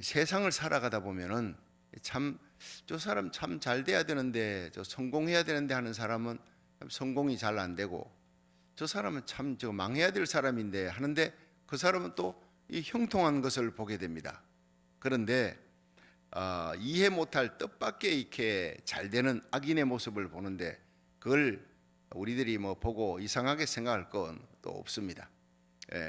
세상을 살아가다 보면은 참 저 사람 참 잘 돼야 되는데, 저 성공해야 되는데 하는 사람은 성공이 잘 안 되고, 저 사람은 참 저 망해야 될 사람인데 하는데 그 사람은 또 이 형통한 것을 보게 됩니다. 그런데 이해 못할 뜻밖의 이렇게 잘 되는 악인의 모습을 보는데, 그걸 우리들이 뭐 보고 이상하게 생각할 건 또 없습니다.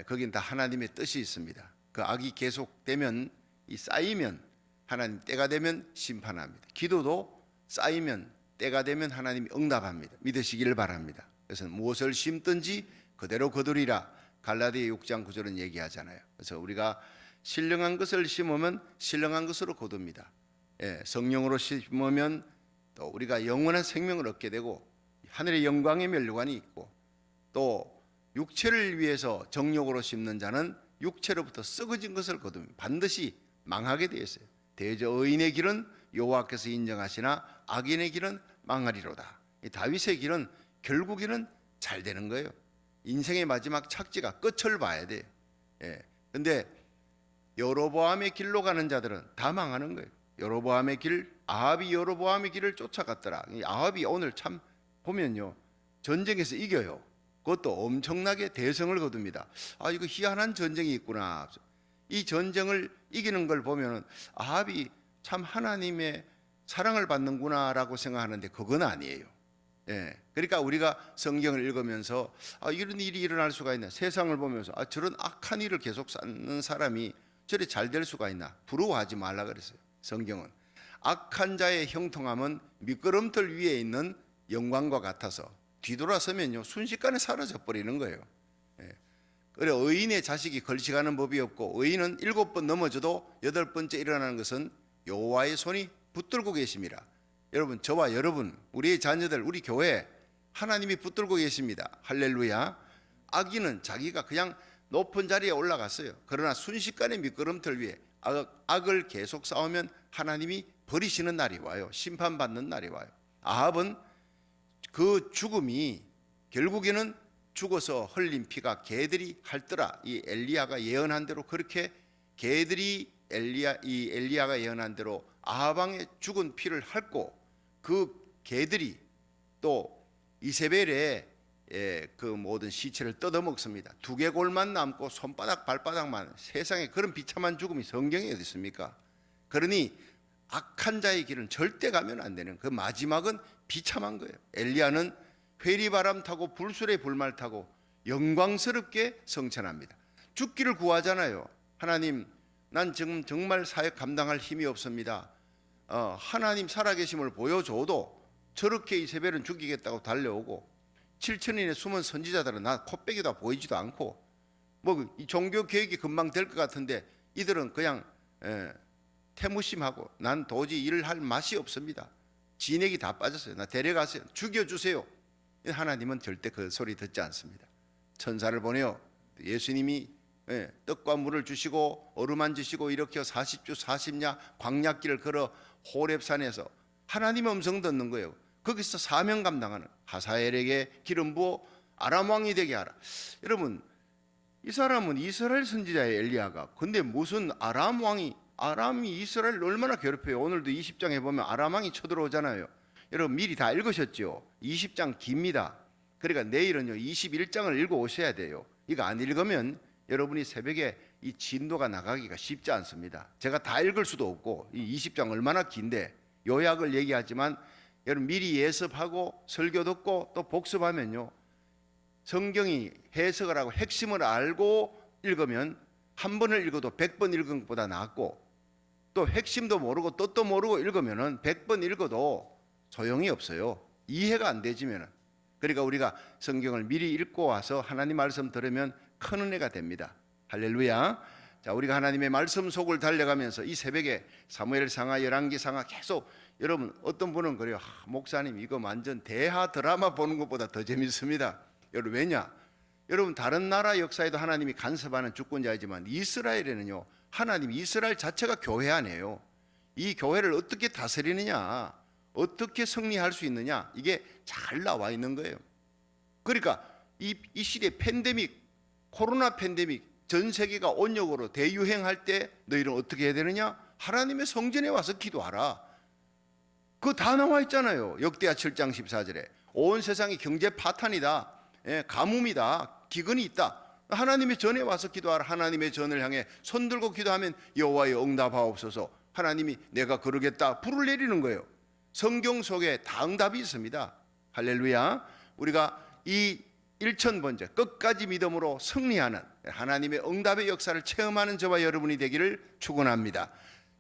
거긴 다 하나님의 뜻이 있습니다. 그 악이 계속되면, 이 쌓이면 하나님 때가 되면 심판합니다. 기도도 쌓이면 때가 되면 하나님이 응답합니다. 믿으시기를 바랍니다. 그래서 무엇을 심든지 그대로 거두리라, 갈라디아 6장 9절은 얘기하잖아요. 그래서 우리가 신령한 것을 심으면 신령한 것으로 거둡니다. 성령으로 심으면 또 우리가 영원한 생명을 얻게 되고, 하늘의 영광의 면류관이 있고, 또 육체를 위해서 정욕으로 심는 자는 육체로부터 썩어진 것을 거두면 반드시 망하게 되어 있어요. 대저 의인의 길은 여호와께서 인정하시나 악인의 길은 망하리로다. 이 다윗의 길은 결국에는 잘 되는 거예요. 인생의 마지막 착지가 끝을 봐야 돼요. 근데 여로보암의 길로 가는 자들은 다 망하는 거예요. 여로보암의 길, 아합이 여로보암의 길을 쫓아갔더라. 이 아합이 오늘 참 보면요, 전쟁에서 이겨요. 그것도 엄청나게 대성을 거둡니다. 이거 희한한 전쟁이 있구나. 이 전쟁을 이기는 걸 보면 아합이 참 하나님의 사랑을 받는구나라고 생각하는데 그건 아니에요. 그러니까 우리가 성경을 읽으면서 이런 일이 일어날 수가 있나, 세상을 보면서 저런 악한 일을 계속 쌓는 사람이 저리 잘 될 수가 있나, 부러워하지 말라 그랬어요. 성경은 악한 자의 형통함은 미끄럼틀 위에 있는 영광과 같아서 뒤돌아서면요 순식간에 사라져 버리는 거예요. 그래, 의인의 자식이 걸식하는 법이 없고, 의인은 7번 넘어져도 8번째 일어나는 것은 여호와의 손이 붙들고 계심이라. 여러분, 저와 여러분, 우리의 자녀들, 우리 교회 하나님이 붙들고 계십니다. 할렐루야. 악인은 자기가 그냥 높은 자리에 올라갔어요. 그러나 순식간에 미끄럼틀 위에 악을 계속 쌓으면 하나님이 버리시는 날이 와요. 심판받는 날이 와요. 아합은 그 죽음이 결국에는 죽어서 흘린 피가 개들이 핥더라. 이 엘리야가 예언한 대로 그렇게 개들이 엘리야가 예언한 대로 아합 왕의 죽은 피를 핥고, 그 개들이 또 이세벨의 그 모든 시체를 뜯어먹습니다. 두개골만 남고 손바닥 발바닥만. 세상에 그런 비참한 죽음이 성경에 어디 있습니까? 그러니 악한 자의 길은 절대 가면 안 되는, 그 마지막은 비참한 거예요. 엘리야는 회리바람 타고 불술의 불말 타고 영광스럽게 성천합니다. 죽기를 구하잖아요. 하나님, 난 지금 정말 사역 감당할 힘이 없습니다. 하나님 살아계심을 보여줘도 저렇게 이세벨은 죽이겠다고 달려오고, 7천인의 숨은 선지자들은 나 코빼기도 보이지도 않고, 뭐 이 종교 개혁이 금방 될 것 같은데 이들은 그냥 태무심하고, 난 도저히 일을 할 맛이 없습니다. 진액이 다 빠졌어요. 나 데려가세요. 죽여주세요. 하나님은 절대 그 소리 듣지 않습니다. 천사를 보내요. 예수님이 떡과 물을 주시고 어루만지시고 일으켜 40주 40야 광야길을 걸어 호렙산에서 하나님의 음성 듣는 거예요. 거기서 사명 감당하는, 하사엘에게 기름 부어 아람 왕이 되게 하라. 여러분, 이 사람은 이스라엘 선지자의 엘리야가, 근데 무슨 아람이 이스라엘을 얼마나 괴롭혀요. 오늘도 20장에 보면 아람 왕이 쳐들어오잖아요. 여러분 미리 다 읽으셨죠? 20장 깁니다. 그러니까 내일은요 21장을 읽어 오셔야 돼요. 이거 안 읽으면 여러분이 새벽에 이 진도가 나가기가 쉽지 않습니다. 제가 다 읽을 수도 없고, 이 20장 얼마나 긴데 요약을 얘기하지만, 여러분 미리 예습하고 설교 듣고 또 복습하면요, 성경이 해석을 하고 핵심을 알고 읽으면 한 번을 읽어도 100번 읽은 것보다 낫고, 또 핵심도 모르고 뜻도 모르고 읽으면은 100번 읽어도 소용이 없어요. 이해가 안 되지면은. 그러니까 우리가 성경을 미리 읽고 와서 하나님 말씀 들으면 큰 은혜가 됩니다. 할렐루야. 자, 우리가 하나님의 말씀 속을 달려가면서 이 새벽에 사무엘상하, 열왕기상하 계속, 여러분 어떤 분은 그래요. 목사님 이거 완전 대하 드라마 보는 것보다 더 재밌습니다. 여러분 왜냐? 여러분 다른 나라 역사에도 하나님이 간섭하는 주권자이지만 이스라엘에는요, 하나님 이스라엘 자체가 교회 안에요. 이 교회를 어떻게 다스리느냐, 어떻게 승리할 수 있느냐, 이게 잘 나와 있는 거예요. 그러니까 이 시대 팬데믹, 코로나 팬데믹, 전 세계가 온역으로 대유행할 때 너희는 어떻게 해야 되느냐? 하나님의 성전에 와서 기도하라. 그거 다 나와 있잖아요. 역대하 7장 14절에 온 세상이 경제 파탄이다, 가뭄이다, 기근이 있다. 하나님의 전에 와서 기도하라. 하나님의 전을 향해 손 들고 기도하면 여호와여 응답하옵소서. 하나님이 내가 그러겠다 불을 내리는 거예요. 성경 속에 다 응답이 있습니다. 할렐루야. 우리가 이 1000번째 끝까지 믿음으로 승리하는 하나님의 응답의 역사를 체험하는 저와 여러분이 되기를 축원합니다.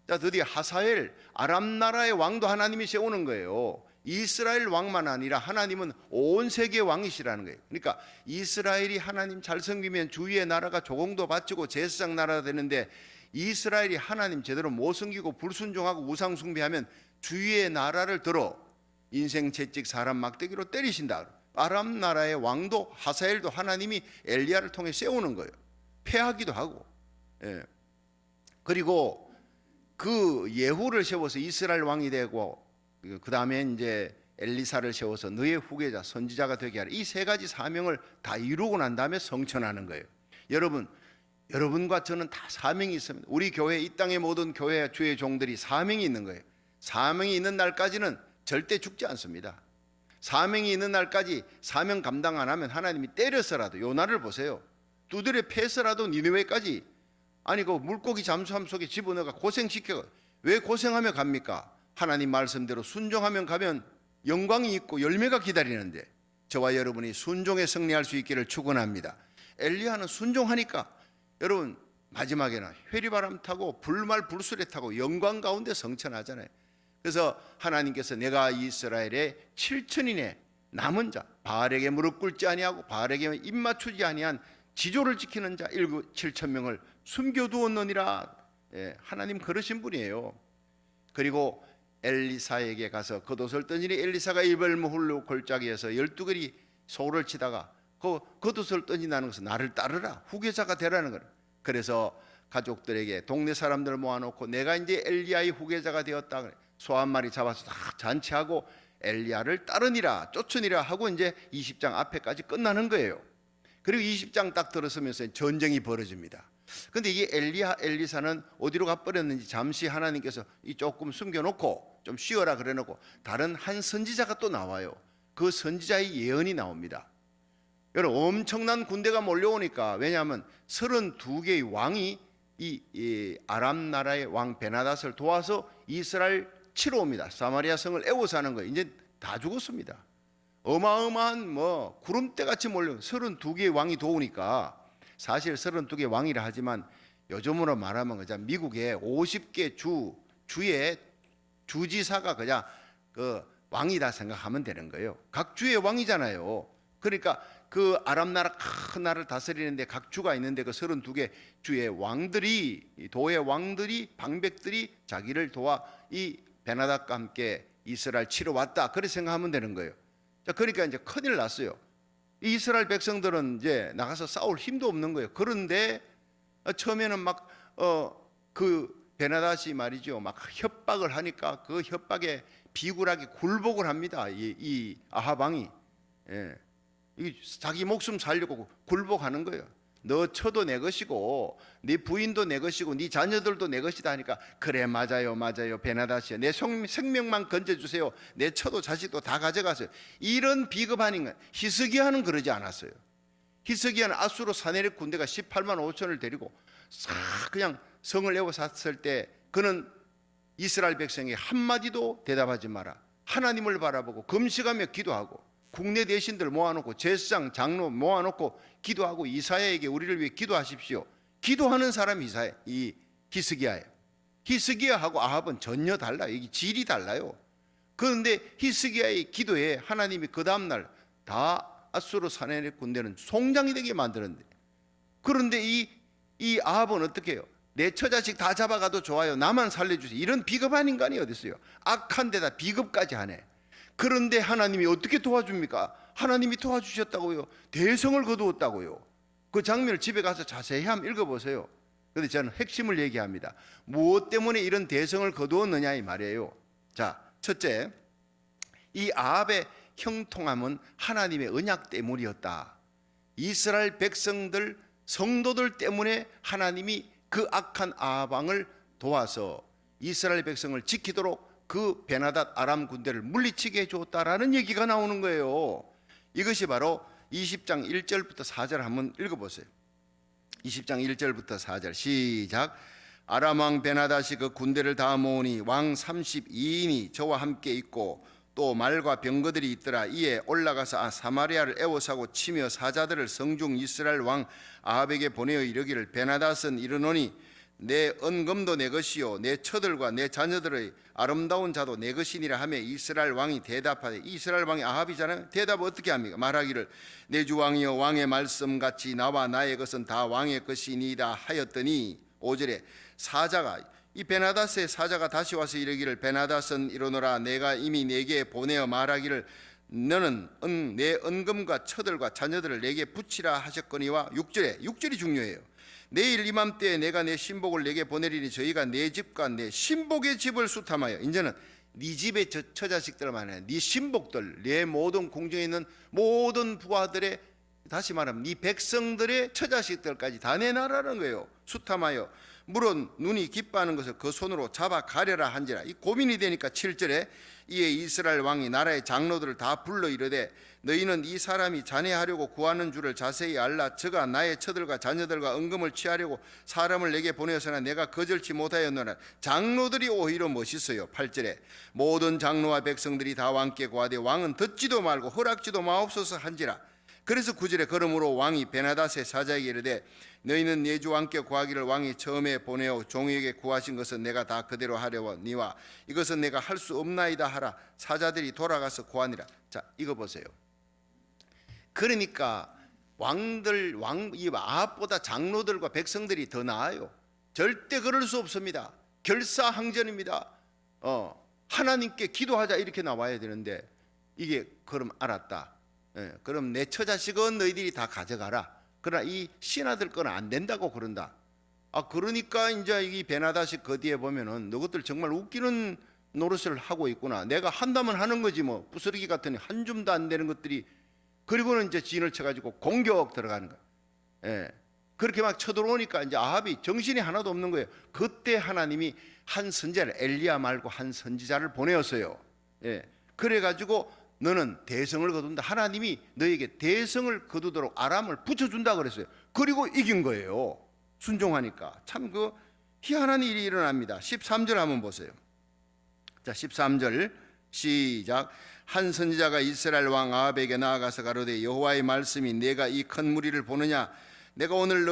자, 드디어 하사엘 아람 나라의 왕도 하나님이 세우는 거예요. 이스라엘 왕만 아니라 하나님은 온 세계 왕이시라는 거예요. 그러니까 이스라엘이 하나님 잘 섬기면 주위의 나라가 조공도 바치고 제사장 나라가 되는데, 이스라엘이 하나님 제대로 못 섬기고 불순종하고 우상 숭배하면 주위의 나라를 들어 인생 채찍 사람 막대기로 때리신다. 아람 나라의 왕도 하사엘도 하나님이 엘리야를 통해 세우는 거예요. 패하기도 하고. 그리고 그 예후를 세워서 이스라엘 왕이 되고, 그 다음에 이제 엘리사를 세워서 너의 후계자 선지자가 되게 하라. 이 세 가지 사명을 다 이루고 난 다음에 성천하는 거예요. 여러분과 저는 다 사명이 있습니다. 우리 교회, 이 땅의 모든 교회 주의 종들이 사명이 있는 거예요. 사명이 있는 날까지는 절대 죽지 않습니다. 사명이 있는 날까지 사명 감당 안 하면 하나님이 때려서라도, 요나를 보세요. 두드려 패서라도 니느웨까지, 아니 그 물고기 잠수함 속에 집어넣어가 고생시켜. 왜 고생하며 갑니까? 하나님 말씀대로 순종하면 가면 영광이 있고 열매가 기다리는데, 저와 여러분이 순종에 승리할 수 있기를 축원합니다. 엘리야는 순종하니까 여러분 마지막에는 회리바람 타고 불말 불수레 타고 영광 가운데 성천하잖아요. 그래서 하나님께서 내가 이스라엘의 7천인의 남은 자, 바알에게 무릎 꿇지 아니하고 바알에게 입 맞추지 아니한 지조를 지키는 자 7,000명을 숨겨두었느니라. 하나님 그러신 분이에요. 그리고 엘리사에게 가서 겉옷을 던지니 엘리사가 이발무훌로 골짜기에서 12개리 소를 치다가 그 겉옷을 던진다는 것은 나를 따르라, 후계자가 되라는 거예요. 그래서 가족들에게 동네 사람들을 모아놓고 내가 이제 엘리야의 후계자가 되었다. 소 한 마리 잡아서 다 잔치하고 엘리야를 따르니라, 쫓으니라 하고 이제 20장 앞에까지 끝나는 거예요. 그리고 20장 딱 들어서면서 전쟁이 벌어집니다. 근데 이게 엘리사는 어디로 가버렸는지 잠시 하나님께서 이 조금 숨겨놓고 좀 쉬어라 그래놓고 다른 한 선지자가 또 나와요. 그 선지자의 예언이 나옵니다. 여러분 엄청난 군대가 몰려오니까, 왜냐하면 32개의 왕이 이 아람 나라의 왕 베나닷을 도와서 이스라엘 치러 옵니다. 사마리아 성을 애워사는 거예요. 이제 다 죽었습니다. 어마어마한 뭐 구름대같이 몰려 32개의 왕이 도우니까, 사실 32개 왕이라 하지만 요즘으로 말하면 그냥 미국의 50개 주의 주지사가 그냥 그 왕이다 생각하면 되는 거예요. 각 주의 왕이잖아요. 그러니까 그 아람 나라 큰 나라를 다스리는데 각 주가 있는데 그 32개 주의 왕들이, 도의 왕들이, 방백들이 자기를 도와 이 베나닷과 함께 이스라엘 치러 왔다, 그렇게 생각하면 되는 거예요. 자, 그러니까 이제 큰일 났어요. 이스라엘 백성들은 이제 나가서 싸울 힘도 없는 거예요. 그런데 처음에는 막 그 베나닷이 말이죠, 막 협박을 하니까 그 협박에 비굴하게 굴복을 합니다. 이 아합 왕이. 자기 목숨 살려고 굴복하는 거예요. 너 처도 내 것이고 네 부인도 내 것이고 네 자녀들도 내 것이다 하니까, 그래 맞아요 베나닷이요, 내 생명만 건져주세요, 내 처도 자식도 다 가져가세요. 이런 비겁한 인간. 히스기야는 그러지 않았어요. 히스기야는 아수르 사네립 군대가 18만 5천을 데리고 싹 그냥 성을 에워쌌을 때 그는 이스라엘 백성에게 한마디도 대답하지 마라, 하나님을 바라보고 금식하며 기도하고 국내 대신들 모아놓고 제사장 장로 모아놓고 기도하고 이사야에게 우리를 위해 기도하십시오. 기도하는 사람이 이 히스기야예요. 히스기야하고 아합은 전혀 달라요. 이게 질이 달라요. 그런데 히스기야의 기도에 하나님이 그 다음날 다 아수르 사네립 군대는 송장이 되게 만드는데, 그런데 이 아합은 어떻게 해요? 내 처자식 다 잡아가도 좋아요, 나만 살려주세요. 이런 비겁한 인간이 어디 있어요? 악한 데다 비겁까지 하네. 그런데 하나님이 어떻게 도와줍니까? 하나님이 도와주셨다고요. 대성을 거두었다고요. 그 장면을 집에 가서 자세히 한번 읽어보세요. 그런데 저는 핵심을 얘기합니다. 무엇 때문에 이런 대성을 거두었느냐 이 말이에요. 자, 첫째, 이 아합의 형통함은 하나님의 언약 때문이었다. 이스라엘 백성들 성도들 때문에 하나님이 그 악한 아합 왕을 도와서 이스라엘 백성을 지키도록 그 베나닷 아람 군대를 물리치게 해줬다라는 얘기가 나오는 거예요. 이것이 바로 20장 1절부터 4절 한번 읽어보세요. 20장 1절부터 4절 시작. 아람 왕 베나닷이 그 군대를 다 모으니 왕 32인이 저와 함께 있고 또 말과 병거들이 있더라. 이에 올라가서 사마리아를 애워싸고 치며 사자들을 성중 이스라엘 왕 아합에게 보내어 이르기를 베나닷은 이르노니 내 은금도 내 것이요 내 처들과 내 자녀들의 아름다운 자도 내 것이니라 하며 이스라엘 왕이 대답하되, 이스라엘 왕이 아합이잖아요. 대답을 어떻게 합니까? 말하기를 내 주 왕이여 왕의 말씀같이 나와 나의 것은 다 왕의 것이니이다 하였더니 5절에 사자가 이 베나닷의 사자가 다시 와서 이르기를 베나닷은 이르노라 내가 이미 내게 보내어 말하기를 너는 내 은금과 처들과 자녀들을 내게 붙이라 하셨거니와 6절이 중요해요. 내일 이맘때에 내가 내 신복을 내게 보내리니 저희가 내 집과 내 신복의 집을 수탐하여, 이제는 네 집의 처자식들만 아니라 네 신복들, 내 모든 궁정에 있는 모든 부하들의, 다시 말하면 네 백성들의 처자식들까지 다 내놔라는 거예요. 수탐하여 물은 눈이 기뻐하는 것을 그 손으로 잡아 가려라 한지라. 이 고민이 되니까 7절에 이에 이스라엘 왕이 나라의 장로들을 다 불러 이르되 너희는 이 사람이 잔해하려고 구하는 줄을 자세히 알라. 저가 나의 처들과 자녀들과 은금을 취하려고 사람을 내게 보내었으나 내가 거절치 못하였노라. 장로들이 오히려 멋있어요. 8절에 모든 장로와 백성들이 다 왕께 구하되 왕은 듣지도 말고 허락지도 마옵소서 한지라. 그래서 9절에 그러므로 왕이 베나닷의 사자에게 이르되 너희는 내 주 왕께 구하기를 왕이 처음에 보내어 종에게 구하신 것은 내가 다 그대로 하려니와 이것은 내가 할 수 없나이다 하라. 사자들이 돌아가서 구하니라. 자, 이거 보세요. 그러니까 이 아합보다 장로들과 백성들이 더 나아요. 절대 그럴 수 없습니다. 결사항전입니다. 하나님께 기도하자 이렇게 나와야 되는데 이게 그럼 알았다. 그럼 내 처자식은 너희들이 다 가져가라. 그러나 이 신하들 건 안 된다고 그런다. 그러니까 이제 이 베나닷이 그 뒤에 보면은 너희들 정말 웃기는 노릇을 하고 있구나. 내가 한다면 하는 거지 뭐. 부스러기 같은 한 줌도 안 되는 것들이. 그리고는 이제 진을 쳐가지고 공격 들어가는 거예요. 그렇게 막 쳐들어오니까 이제 아합이 정신이 하나도 없는 거예요. 그때 하나님이 한 선지자를, 엘리야 말고 한 선지자를 보내었어요. 그래가지고 너는 대성을 거둔다. 하나님이 너에게 대성을 거두도록 아람을 붙여준다 그랬어요. 그리고 이긴 거예요. 순종하니까. 참 그 희한한 일이 일어납니다. 13절 한번 보세요. 자, 13절 시작. 한 선지자가 이스라엘 왕 아합에게 나아가서 가로되 여호와의 말씀이 내가 이 큰 무리를 보느냐 내가 오늘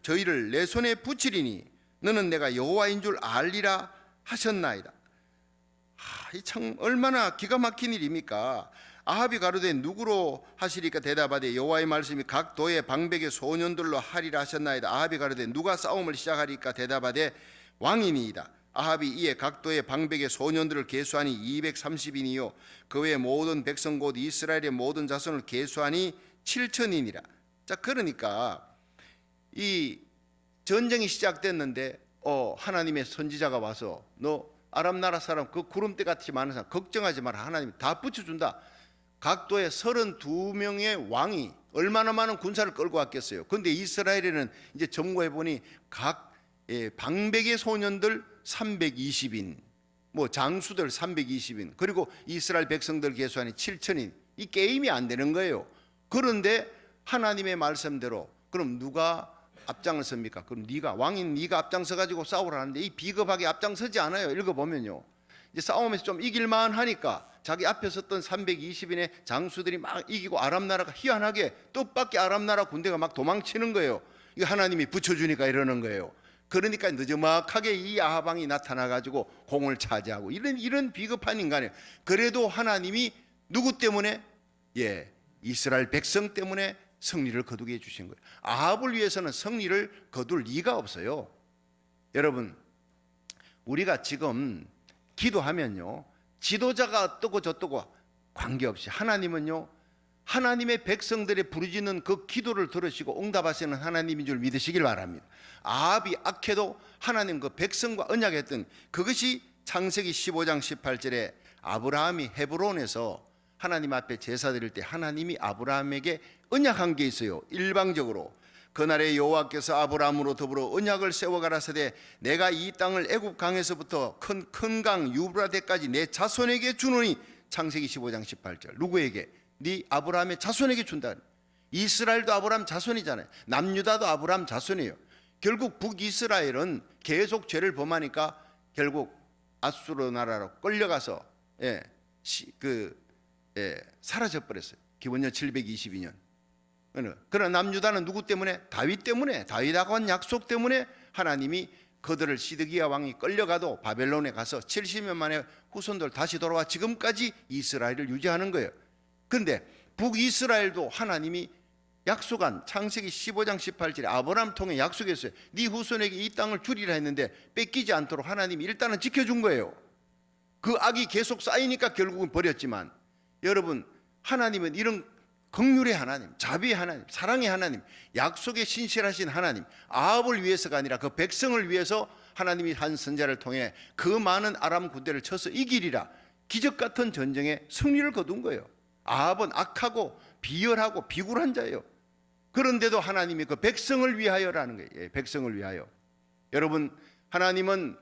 저희를 내 손에 붙이리니 너는 내가 여호와인 줄 알리라 하셨나이다. 이 참 얼마나 기가 막힌 일입니까? 아합이 가로되 누구로 하시리까 대답하되 여호와의 말씀이 각 도의 방백의 소년들로 하리라 하셨나이다. 아합이 가로되 누가 싸움을 시작하리까 대답하되 왕이니이다. 아합이 이에 각 도의 방백의 소년들을 계수하니 230인이요 그 외 모든 백성 곧 이스라엘의 모든 자손을 계수하니 7천이니라. 자, 그러니까 이 전쟁이 시작됐는데 하나님의 선지자가 와서 너 아람 나라 사람 그 구름대 같이 많은 사람 걱정하지 마라. 하나님이 다 붙여준다. 각도의 32명의 왕이 얼마나 많은 군사를 끌고 왔겠어요. 그런데 이스라엘에는 이제 점거해보니 각 방백의 소년들 320인, 뭐 장수들 320인, 그리고 이스라엘 백성들 계수하니 7천인. 이 게임이 안 되는 거예요. 그런데 하나님의 말씀대로 그럼 누가 앞장을 섭니까? 그럼 왕인 네가 앞장서 가지고 싸우라는데 이 비겁하게 앞장서지 않아요. 읽어보면요, 이제 싸움에서 좀 이길만 하니까 자기 앞에 섰던 320인의 장수들이 막 이기고 아람 나라가 희한하게 뜻밖의 아람 나라 군대가 막 도망치는 거예요. 이거 하나님이 붙여주니까 이러는 거예요. 그러니까 늦지막하게 이 아합 왕이 나타나 가지고 공을 차지하고 이런 비겁한 인간이에요. 그래도 하나님이 누구 때문에? 이스라엘 백성 때문에 승리를 거두게 해주신 거예요. 아합을 위해서는 승리를 거둘 리가 없어요. 여러분, 우리가 지금 기도하면요, 지도자가 어떠고 저떠고 관계없이 하나님은요, 하나님의 백성들의 부르짖는 그 기도를 들으시고 응답하시는 하나님인 줄 믿으시길 바랍니다. 아합이 악해도 하나님 그 백성과 언약했던 그것이 창세기 15장 18절에 아브라함이 헤브론에서 하나님 앞에 제사 드릴 때 하나님이 아브라함에게 언약한 게 있어요. 일방적으로. 그날에 여호와께서 아브라함으로 더불어 언약을 세워 가라사대 내가 이 땅을 애굽 강에서부터 큰 강 유브라데까지 내 자손에게 주노니. 창세기 15장 18절. 누구에게? 네 아브라함의 자손에게 준다. 이스라엘도 아브라함 자손이잖아요. 남유다도 아브라함 자손이에요. 결국 북이스라엘은 계속 죄를 범하니까 결국 아수르 나라로 끌려가서 사라져 버렸어요. 기원전 722년. 그러나 남유다는 누구 때문에? 다윗 때문에, 다윗하고 한 약속 때문에 하나님이 그들을 시드기야 왕이 끌려가도 바벨론에 가서 70년 만에 후손들 다시 돌아와 지금까지 이스라엘을 유지하는 거예요. 그런데 북이스라엘도 하나님이 약속한 창세기 15장 18절에 아브라함 통해 약속했어요. 네 후손에게 이 땅을 주리라 했는데 뺏기지 않도록 하나님이 일단은 지켜준 거예요. 그 악이 계속 쌓이니까 결국은 버렸지만, 여러분, 하나님은 이런 긍휼의 하나님, 자비의 하나님, 사랑의 하나님, 약속에 신실하신 하나님, 아합을 위해서가 아니라 그 백성을 위해서 하나님이 한 선자를 통해 그 많은 아람 군대를 쳐서 이기리라 기적 같은 전쟁에 승리를 거둔 거예요. 아합은 악하고 비열하고 비굴한 자예요. 그런데도 하나님이 그 백성을 위하여라는 거예요. 백성을 위하여. 여러분, 하나님은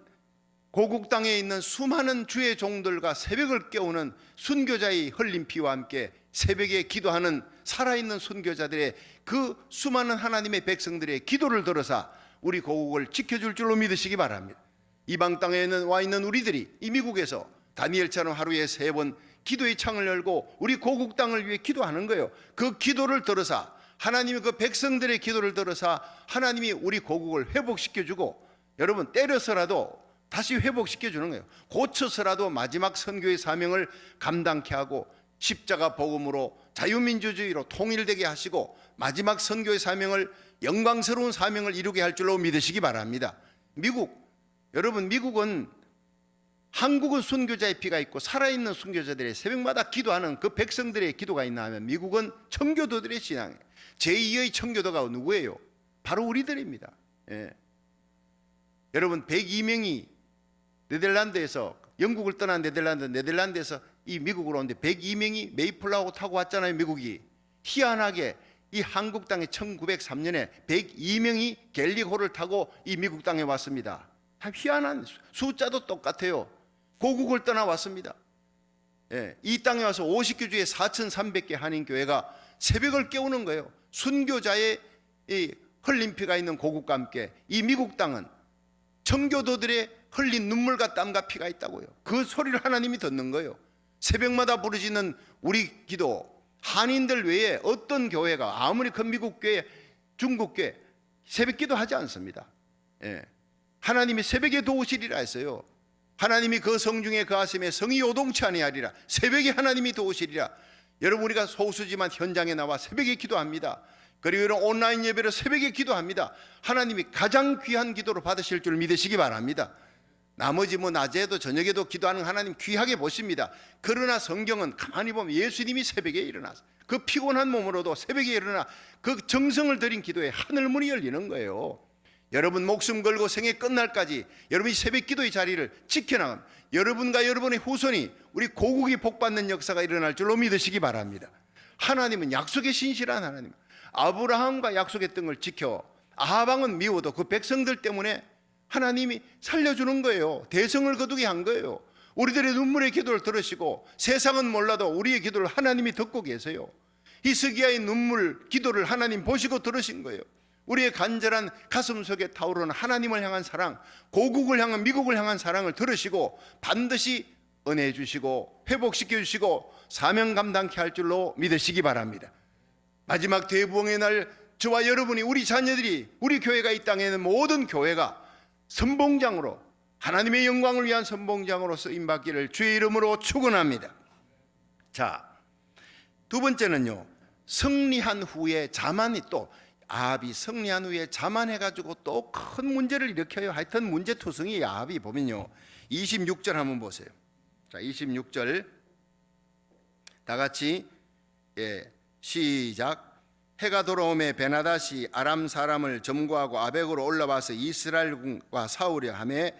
고국 땅에 있는 수많은 주의 종들과 새벽을 깨우는 순교자의 흘린 피와 함께 새벽에 기도하는 살아있는 순교자들의 그 수많은 하나님의 백성들의 기도를 들어서 우리 고국을 지켜줄 줄로 믿으시기 바랍니다. 이방 땅에 와 있는 우리들이 이 미국에서 다니엘처럼 하루에 3번 기도의 창을 열고 우리 고국 땅을 위해 기도하는 거예요. 그 기도를 들어서 하나님이 그 백성들의 기도를 들어서 하나님이 우리 고국을 회복시켜주고, 여러분, 때려서라도 다시 회복시켜주는 거예요. 고쳐서라도 마지막 선교의 사명을 감당케 하고 십자가 복음으로 자유민주주의로 통일되게 하시고 마지막 선교의 사명을, 영광스러운 사명을 이루게 할 줄로 믿으시기 바랍니다. 여러분, 미국은 한국은 순교자의 피가 있고 살아있는 순교자들의 새벽마다 기도하는 그 백성들의 기도가 있나 하면 미국은 청교도들의 신앙이에요. 제2의 청교도가 누구예요? 바로 우리들입니다. 여러분, 102명이 네덜란드에서, 영국을 떠난 네덜란드에서 이 미국으로 오는데 102명이 메이플라워 타고 왔잖아요. 미국이 희한하게 이 한국 땅에 1903년에 102명이 갤리호를 타고 이 미국 땅에 왔습니다. 참 희한한, 숫자도 똑같아요. 고국을 떠나왔습니다. 이 땅에 와서 50교주의 4,300개 한인교회가 새벽을 깨우는 거예요. 순교자의 이 흘린 피가 있는 고국과 함께 이 미국 땅은 청교도들의 흘린 눈물과 땀과 피가 있다고요. 그 소리를 하나님이 듣는 거예요. 새벽마다 부르짖는 우리 기도, 한인들 외에 어떤 교회가, 아무리 큰 미국 교회, 중국 교회 새벽 기도하지 않습니다. 하나님이 새벽에 도우시리라 했어요. 하나님이 그 성중에 거하심에 성이 요동치 아니하리라. 새벽에 하나님이 도우시리라. 여러분, 우리가 소수지만 현장에 나와 새벽에 기도합니다. 그리고 이런 온라인 예배로 새벽에 기도합니다. 하나님이 가장 귀한 기도로 받으실 줄 믿으시기 바랍니다. 나머지 낮에도 저녁에도 기도하는 하나님 귀하게 보십니다. 그러나 성경은 가만히 보면 예수님이 새벽에 일어나서 그 피곤한 몸으로도 새벽에 일어나 그 정성을 들인 기도에 하늘문이 열리는 거예요. 여러분, 목숨 걸고 생애 끝날까지 여러분이 새벽 기도의 자리를 지켜나가면 여러분과 여러분의 후손이 우리 고국이 복받는 역사가 일어날 줄로 믿으시기 바랍니다. 하나님은 약속에 신실한 하나님, 아브라함과 약속했던 걸 지켜 아합왕은 미워도 그 백성들 때문에 하나님이 살려주는 거예요. 대성을 거두게 한 거예요. 우리들의 눈물의 기도를 들으시고 세상은 몰라도 우리의 기도를 하나님이 듣고 계세요. 히스기야의 눈물 기도를 하나님 보시고 들으신 거예요. 우리의 간절한 가슴 속에 타오르는 하나님을 향한 사랑, 고국을 향한, 미국을 향한 사랑을 들으시고 반드시 은혜 주시고 회복시켜 주시고 사명 감당케 할 줄로 믿으시기 바랍니다. 마지막 대부흥의 날 저와 여러분이, 우리 자녀들이, 우리 교회가, 이 땅에 있는 모든 교회가 선봉장으로, 하나님의 영광을 위한 선봉장으로 쓰임받기를 주의 이름으로 축원합니다. 자, 두 번째는요, 승리한 후에 자만이, 또 아합이 승리한 후에 자만해가지고 또 큰 문제를 일으켜요. 하여튼 문제투성이 아합이. 보면요, 26절 한번 보세요. 자, 26절 다 같이 시작. 해가 돌아오매 베나닷이 아람 사람을 점거하고 아벡으로 올라와서 이스라엘과 싸우려 하매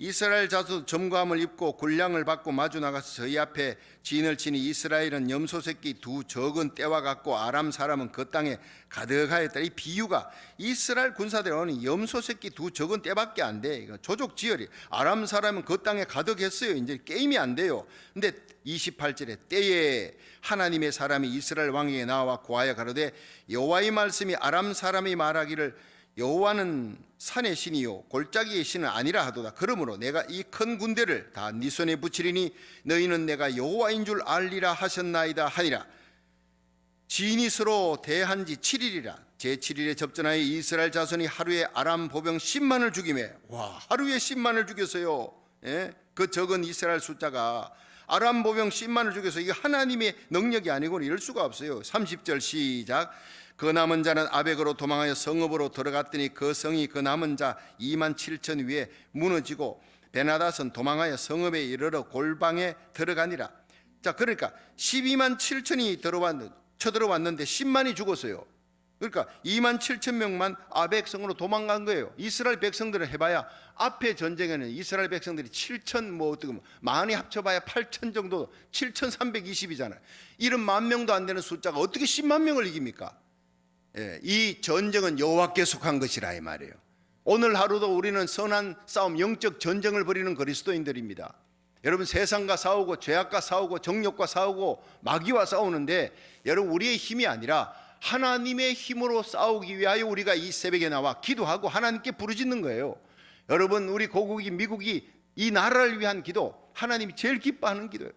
이스라엘 자손 점거함을 입고 군량을 받고 마주 나가서 저희 앞에 진을 치니 이스라엘은 염소 새끼 두 적은 떼와 같고 아람 사람은 그 땅에 가득하였다. 이 비유가 이스라엘 군사들은 염소 새끼 두 적은 떼밖에 안 돼. 이거 조족 지혈이. 아람 사람은 그 땅에 가득했어요. 이제 게임이 안 돼요. 근데 28절에 때에 하나님의 사람이 이스라엘 왕에게 나와 고하여 가로되 여호와의 말씀이 아람 사람이 말하기를 여호와는 산의 신이요 골짜기의 신은 아니라 하도다. 그러므로 내가 이 큰 군대를 다 네 손에 붙이리니 너희는 내가 여호와인 줄 알리라 하셨나이다 하니라. 지인이 서로 대한 지 7일이라 제7일에 접전하여 이스라엘 자손이 하루에 아람 보병 10만을 죽이매. 와, 하루에 10만을 죽였어요. 예? 그 적은 이스라엘 숫자가 아람 보병 10만을 죽여서 이게 하나님의 능력이 아니고는 이럴 수가 없어요. 30절 시작. 그 남은 자는 아벡으로 도망하여 성읍으로 들어갔더니 그 성이 그 남은 자 2만 7천 위에 무너지고 베나닷은 도망하여 성읍에 이르러 골방에 들어가니라. 자, 그러니까 12만 7천이 쳐들어왔는데 10만이 죽었어요. 그러니까 2만 7천 명만 아벡성으로 도망간 거예요. 이스라엘 백성들을 해봐야 앞에 전쟁에는 이스라엘 백성들이 7천 많이 합쳐봐야 8천 정도, 7,320이잖아요. 70만 명도 안 되는 숫자가 어떻게 10만 명을 이깁니까? 예, 이 전쟁은 여호와께 속한 것이라 이 말이에요. 오늘 하루도 우리는 선한 싸움, 영적 전쟁을 벌이는 그리스도인들입니다. 여러분, 세상과 싸우고 죄악과 싸우고 정욕과 싸우고 마귀와 싸우는데 여러분, 우리의 힘이 아니라 하나님의 힘으로 싸우기 위하여 우리가 이 새벽에 나와 기도하고 하나님께 부르짖는 거예요. 여러분, 우리 고국이 미국이 이 나라를 위한 기도, 하나님이 제일 기뻐하는 기도예요.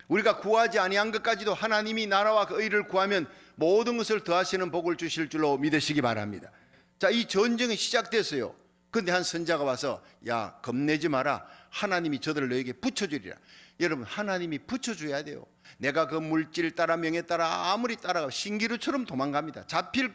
우리가 구하지 아니한 것까지도 하나님이 나라와 그 의를 구하면 모든 것을 더하시는 복을 주실 줄로 믿으시기 바랍니다. 자, 이 전쟁이 시작됐어요. 근데 한 선자가 와서 야, 겁내지 마라. 하나님이 저들을 너에게 붙여주리라. 여러분, 하나님이 붙여줘야 돼요. 내가 그 물질 따라 명예 따라 아무리 따라가 신기루처럼 도망갑니다. 잡힐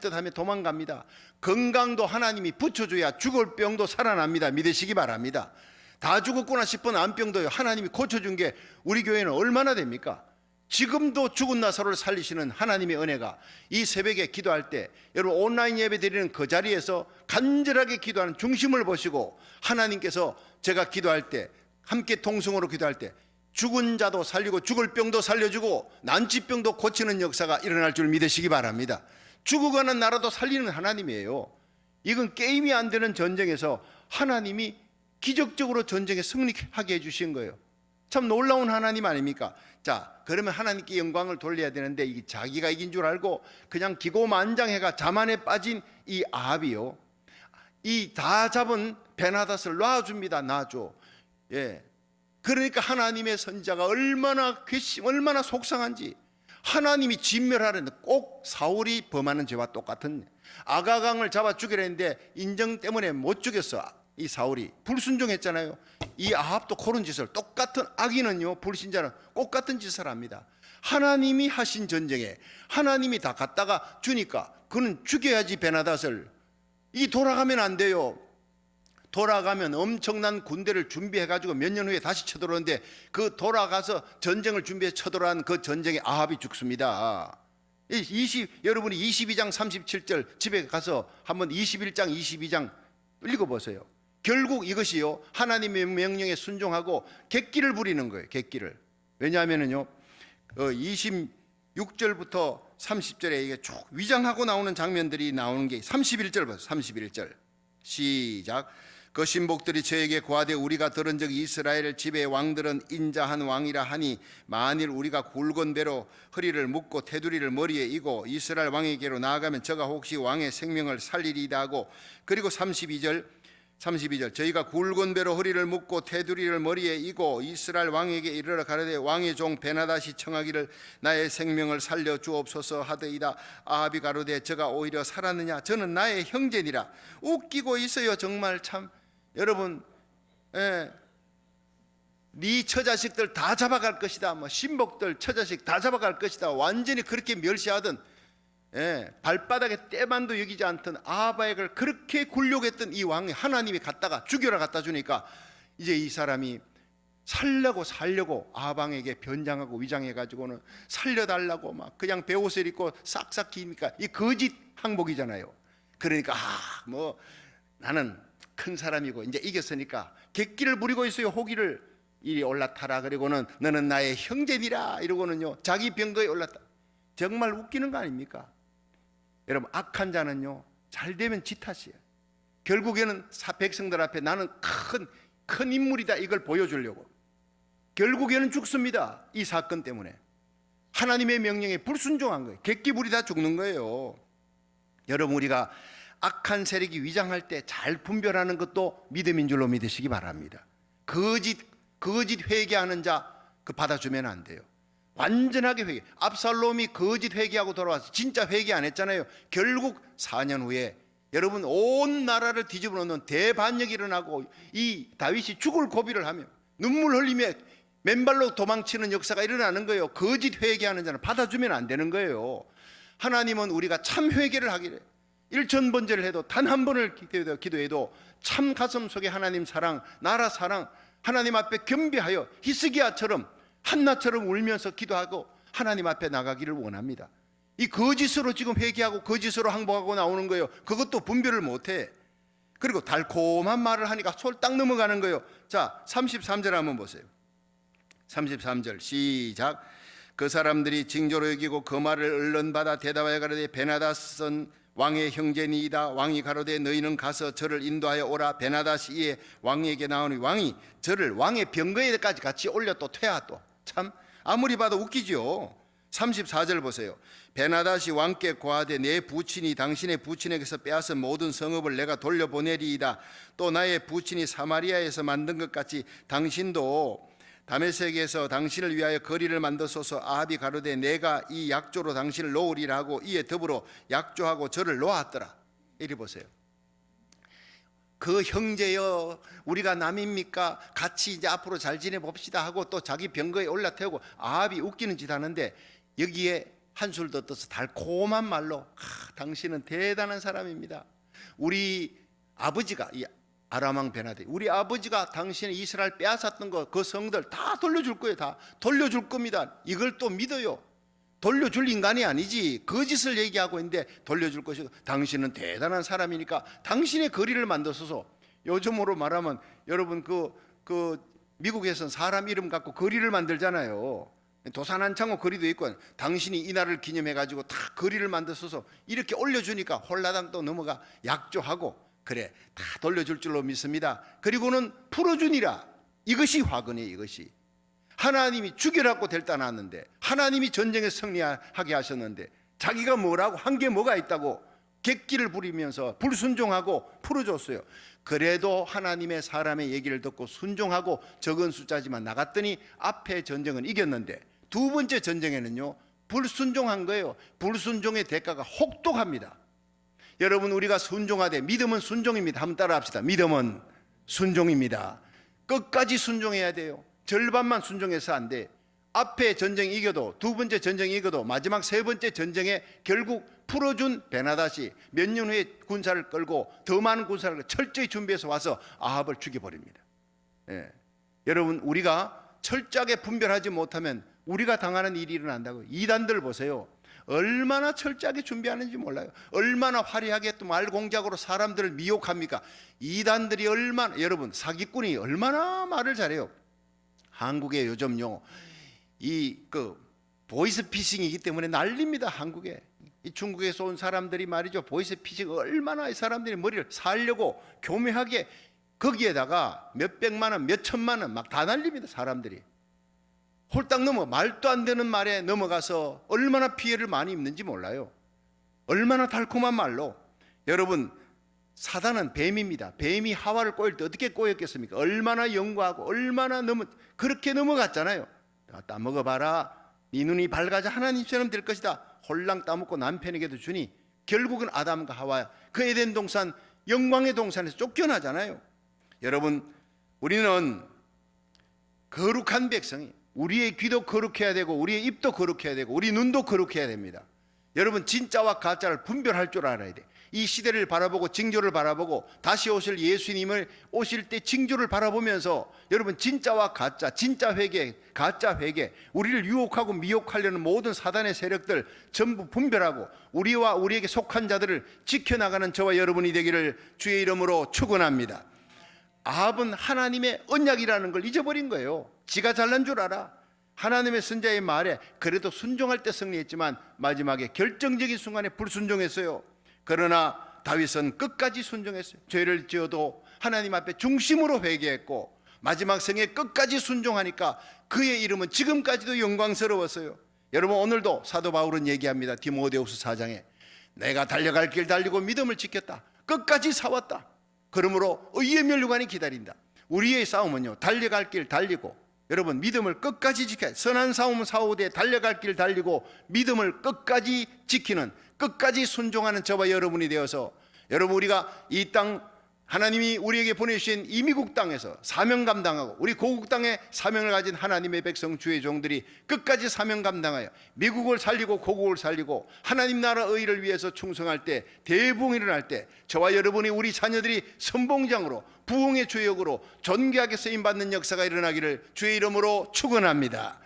듯 하면 도망갑니다. 건강도 하나님이 붙여줘야 죽을 병도 살아납니다. 믿으시기 바랍니다. 다 죽었구나 싶은 암병도요, 하나님이 고쳐준 게 우리 교회는 얼마나 됩니까? 지금도 죽은 나사로를 살리시는 하나님의 은혜가 이 새벽에 기도할 때 여러분, 온라인 예배 드리는 그 자리에서 간절하게 기도하는 중심을 보시고 하나님께서 제가 기도할 때 함께 통성으로 기도할 때 죽은 자도 살리고 죽을 병도 살려주고 난치병도 고치는 역사가 일어날 줄 믿으시기 바랍니다. 죽어가는 나라도 살리는 하나님이에요. 이건 게임이 안 되는 전쟁에서 하나님이 기적적으로 전쟁에 승리하게 해주신 거예요. 참 놀라운 하나님 아닙니까? 자, 그러면 하나님께 영광을 돌려야 되는데 이게 자기가 이긴 줄 알고 그냥 기고만장해가 자만에 빠진 이 아합이요, 이 다 잡은 베나닷을 놔줍니다. 놔줘. 예. 그러니까 하나님의 선지자가 얼마나 괘씸, 얼마나 속상한지. 하나님이 진멸하려는데 꼭 사울이 범하는 죄와 똑같은, 아가강을 잡아 죽이려 했는데 인정 때문에 못 죽였어. 이 사울이 불순종했잖아요. 이 아합도 그런 짓을, 똑같은 악인은요, 불신자는 똑같은 짓을 합니다. 하나님이 하신 전쟁에 하나님이 다 갖다가 주니까 그는 죽여야지. 베나닷을. 이 돌아가면 안 돼요. 돌아가면 엄청난 군대를 준비해가지고 몇 년 후에 다시 쳐들어오는데 그 돌아가서 전쟁을 준비해 쳐들어온 그 전쟁에 아합이 죽습니다. 여러분이 22장 37절 집에 가서 한번 21장 22장 읽어보세요. 결국 이것이요, 하나님의 명령에 순종하고 객기를 부리는 거예요. 객기를. 왜냐하면요, 26절부터 30절에 이게 쭉 위장하고 나오는 장면들이 나오는 게 31절부터 31절 시작. 그 신복들이 저에게 고하되 우리가 들은 적 이스라엘 집의 왕들은 인자한 왕이라 하니 만일 우리가 굵은 배로 허리를 묶고 테두리를 머리에 이고 이스라엘 왕에게로 나아가면 저가 혹시 왕의 생명을 살리리이다 하고, 그리고 32절 저희가 굵은 배로 허리를 묶고 테두리를 머리에 이고 이스라엘 왕에게 이르러 가로되 왕의 종 베나닷이 청하기를 나의 생명을 살려 주옵소서 하더이다. 아합이 가로되 저가 오히려 살았느냐, 저는 나의 형제니라. 웃기고 있어요. 정말 참. 여러분, 네 처자식들 다 잡아갈 것이다, 뭐 신복들 처자식 다 잡아갈 것이다, 완전히 그렇게 멸시하던, 발바닥에 때만도 여기지 않던 아합을 그렇게 굴욕했던 이 왕이 하나님이 갖다가 죽여라 갖다 주니까 이제 이 사람이 살려고 아합에게 변장하고 위장해가지고는 살려달라고 막 그냥 베옷을 입고 싹싹 기니까 이 거짓 항복이잖아요. 그러니까 뭐 나는 큰 사람이고 이제 이겼으니까 객기를 부리고 있어요. 호기를 이리 올라타라. 그리고는 너는 나의 형제니라 이러고는요 자기 병거에 올랐다. 정말 웃기는 거 아닙니까? 여러분, 악한 자는요 잘 되면 지 탓이에요. 결국에는 백성들 앞에 나는 큰 인물이다 이걸 보여주려고 결국에는 죽습니다. 이 사건 때문에 하나님의 명령에 불순종한 거예요. 객기 부리다 죽는 거예요. 여러분, 우리가 악한 세력이 위장할 때 잘 분별하는 것도 믿음인 줄로 믿으시기 바랍니다. 거짓 회개하는 자 그 받아주면 안 돼요. 완전하게 회개. 압살롬이 거짓 회개하고 돌아와서 진짜 회개 안 했잖아요. 결국 4년 후에 여러분 온 나라를 뒤집어 놓는 대반역이 일어나고 이 다윗이 죽을 고비를 하며 눈물 흘리며 맨발로 도망치는 역사가 일어나는 거예요. 거짓 회개하는 자는 받아주면 안 되는 거예요. 하나님은 우리가 참 회개를 하기를 1000번째를 해도 단 한 번을 기도해도 참 가슴 속에 하나님 사랑, 나라 사랑, 하나님 앞에 겸비하여 히스기야처럼 한나처럼 울면서 기도하고 하나님 앞에 나가기를 원합니다. 이 거짓으로 지금 회개하고 거짓으로 항복하고 나오는 거예요. 그것도 분별을 못해. 그리고 달콤한 말을 하니까 솔딱 넘어가는 거예요. 자, 33절 한번 보세요. 33절 시작. 그 사람들이 징조로 여기고 그 말을 얼른 받아 대답하여 가로되 베나닷은 왕의 형제니이다. 왕이 가로되 너희는 가서 저를 인도하여 오라. 베나닷이 이에 왕에게 나오니 왕이 저를 왕의 병거에까지 같이 올려 또 퇴하. 또 참 아무리 봐도 웃기죠. 34절 보세요. 베나닷이 왕께 고하되 내 부친이 당신의 부친에게서 빼앗은 모든 성읍을 내가 돌려보내리이다. 또 나의 부친이 사마리아에서 만든 것 같이 당신도 다메섹에서 당신을 위하여 거리를 만들소서. 아합이 가로되 내가 이 약조로 당신을 놓으리라 하고 이에 더불어 약조하고 저를 놓았더라. 이리 보세요. 그 형제여 우리가 남입니까? 같이 이제 앞으로 잘 지내봅시다 하고 또 자기 병거에 올라태우고 아합이 웃기는 짓 하는데 여기에 한술 더 떠서 달콤한 말로 당신은 대단한 사람입니다. 우리 아버지가 아람왕 베나데 우리 아버지가 당신의 이스라엘 빼앗았던 거 그 성들 다 돌려줄 거예요. 다 돌려줄 겁니다. 이걸 또 믿어요. 돌려줄 인간이 아니지 거짓을 얘기하고 있는데 돌려줄 것이고 당신은 대단한 사람이니까 당신의 거리를 만들어서 요즘으로 말하면 여러분 그 미국에서는 사람 이름 갖고 거리를 만들잖아요. 도산한창호 거리도 있고 당신이 이날을 기념해 가지고 다 거리를 만들어서 이렇게 올려주니까 홀라당 또 넘어가 약조하고 그래 다 돌려줄 줄로 믿습니다. 그리고는 풀어주니라. 이것이 화근이에요. 이것이 하나님이 죽이라고 델다 놨는데 하나님이 전쟁에 승리하게 하셨는데 자기가 뭐라고 한 게 뭐가 있다고 객기를 부리면서 불순종하고 풀어줬어요. 그래도 하나님의 사람의 얘기를 듣고 순종하고 적은 숫자지만 나갔더니 앞에 전쟁은 이겼는데 두 번째 전쟁에는요 불순종한 거예요. 불순종의 대가가 혹독합니다. 여러분, 우리가 순종하되 믿음은 순종입니다. 한번 따라 합시다. 믿음은 순종입니다. 끝까지 순종해야 돼요. 절반만 순종해서 안 돼. 앞에 전쟁 이겨도 두 번째 전쟁 이겨도 마지막 세 번째 전쟁에 결국 풀어준 베나닷이 몇 년 후에 군사를 끌고 더 많은 군사를 철저히 준비해서 와서 아합을 죽여버립니다. 여러분, 우리가 철저하게 분별하지 못하면 우리가 당하는 일이 일어난다고. 이단들 보세요. 얼마나 철저하게 준비하는지 몰라요. 얼마나 화려하게 또 말 공작으로 사람들을 미혹합니까? 이단들이 얼마나, 여러분, 사기꾼이 얼마나 말을 잘해요. 한국에 요즘요 보이스피싱이기 때문에 난립니다. 한국에 이 중국에서 온 사람들이 말이죠 보이스피싱 얼마나 이 사람들이 머리를 살려고 교묘하게 거기에다가 몇백만 원 몇천만 원 막 다 날립니다. 사람들이 홀딱 넘어 말도 안 되는 말에 넘어가서 얼마나 피해를 많이 입는지 몰라요. 얼마나 달콤한 말로. 여러분, 사단은 뱀입니다. 뱀이 하와를 꼬일 때 어떻게 꼬였겠습니까? 얼마나 연구하고 얼마나 그렇게 넘어갔잖아요. 따먹어봐라. 네 눈이 밝아져 하나님처럼 될 것이다. 홀랑 따먹고 남편에게도 주니 결국은 아담과 하와 그 에덴 동산 영광의 동산에서 쫓겨나잖아요. 여러분, 우리는 거룩한 백성이 우리의 귀도 거룩해야 되고 우리의 입도 거룩해야 되고 우리 눈도 거룩해야 됩니다. 여러분, 진짜와 가짜를 분별할 줄 알아야 돼. 이 시대를 바라보고 징조를 바라보고 다시 오실 예수님을 오실 때 징조를 바라보면서 여러분 진짜와 가짜, 진짜 회개, 가짜 회개, 우리를 유혹하고 미혹하려는 모든 사단의 세력들 전부 분별하고 우리와 우리에게 속한 자들을 지켜나가는 저와 여러분이 되기를 주의 이름으로 축원합니다. 아합은 하나님의 언약이라는 걸 잊어버린 거예요. 지가 잘난 줄 알아. 하나님의 선자의 말에 그래도 순종할 때 승리했지만 마지막에 결정적인 순간에 불순종했어요. 그러나 다윗은 끝까지 순종했어요. 죄를 지어도 하나님 앞에 중심으로 회개했고 마지막 생에 끝까지 순종하니까 그의 이름은 지금까지도 영광스러웠어요. 여러분, 오늘도 사도 바울은 얘기합니다. 디모데후서 4장에 내가 달려갈 길 달리고 믿음을 지켰다. 끝까지 싸웠다. 그러므로 의의 면류관이 기다린다. 우리의 싸움은요, 달려갈 길 달리고 여러분 믿음을 끝까지 지켜야, 선한 싸움은 싸우되 달려갈 길 달리고 믿음을 끝까지 지키는, 끝까지 순종하는 저와 여러분이 되어서 여러분, 우리가 이 땅 하나님이 우리에게 보내주신 이 미국 땅에서 사명 감당하고 우리 고국 땅에 사명을 가진 하나님의 백성 주의 종들이 끝까지 사명 감당하여 미국을 살리고 고국을 살리고 하나님 나라 의를 위해서 충성할 때, 대부흥이 일어날 때 저와 여러분이, 우리 자녀들이 선봉장으로 부흥의 주역으로 존귀하게 쓰임받는 역사가 일어나기를 주의 이름으로 축원합니다.